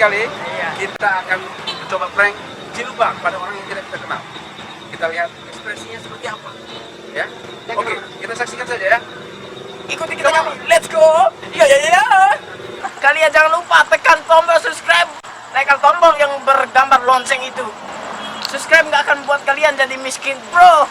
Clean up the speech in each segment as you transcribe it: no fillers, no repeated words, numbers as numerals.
kali kita akan mencoba prank Cilubang pada orang yang tidak kita kenal. Kita lihat ekspresinya seperti apa. Ya, oke, kita saksikan saja ya. Ikuti kita, let's go. Ya. Kalian jangan lupa tekan tombol subscribe, tekan tombol yang bergambar lonceng itu. Subscribe nggak akan membuat kalian jadi miskin, bro.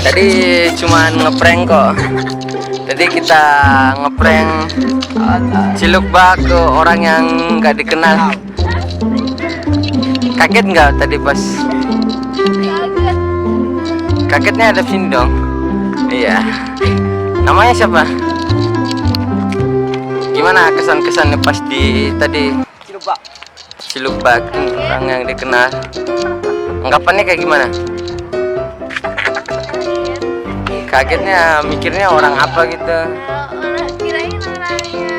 Tadi cuma ngeprank kok. Tadi kita ngeprank Cilubang ke orang yang nggak dikenal. Kaget nggak tadi pas? Kagetnya ada sini dong. Iya. Namanya siapa? Gimana kesan-kesannya pas di tadi? Cilubang, orang yang dikenal. Anggapannya kayak gimana? Kagetnya, mikirnya orang apa gitu? Kirain orangnya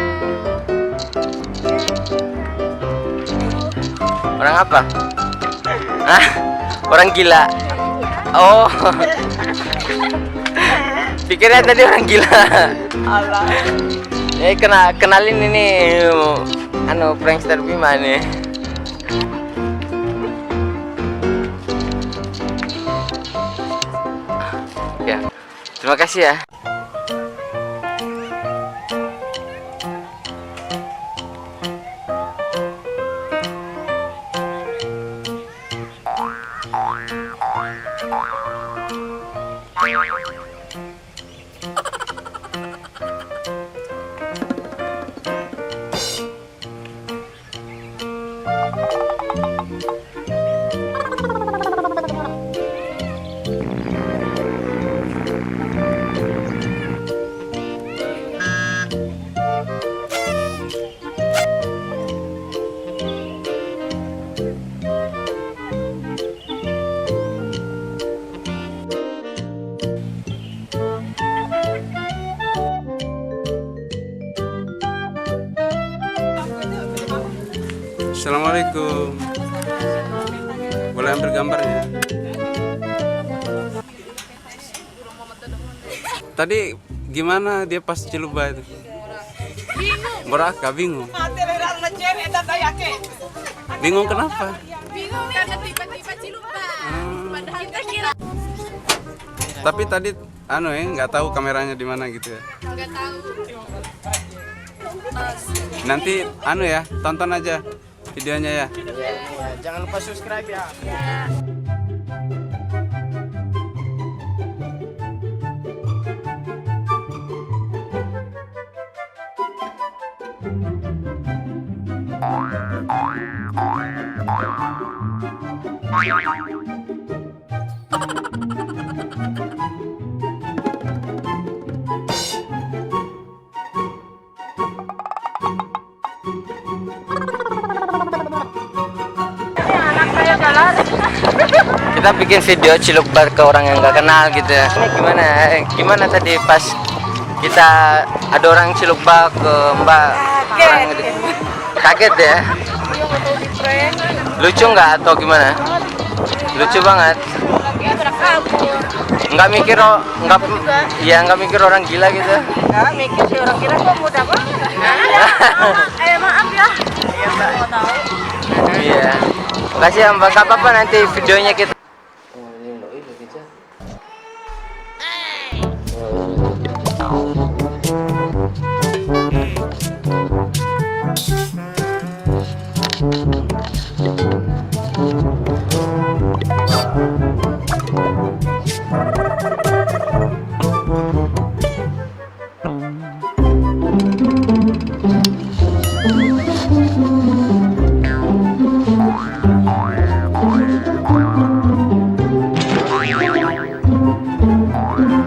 Orang apa? Hah? Orang gila. Oh. Pikirnya tadi orang gila. Kenalin ini prankster Bima nih. Ya. Terima kasih ya. Assalamualaikum. Boleh ambil gambarnya? Tadi gimana dia pas Cilubang itu? Bingung. Beraka bingung. Bingung kenapa? bingung karena tiba-tiba Cilubang. Padahal kita kira Tapi tadi nggak tahu kameranya di mana gitu ya. nggak tahu. Nanti tonton aja videonya ya. Jangan lupa subscribe ya. Kita bikin video Cilubang ke orang yang nggak kenal gitu ya. Ini gimana tadi pas kita ada orang Cilubang ke Mbak orang kaget ya. Lucu nggak atau gimana? Lucu banget. Nggak mikir nggak mikir orang gila gitu. Nggak mikir si orang gila kok mudah banget. Maaf ya. Iya. Makasih ya Mbak, nggak apa-apa nanti videonya kita.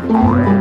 Bye.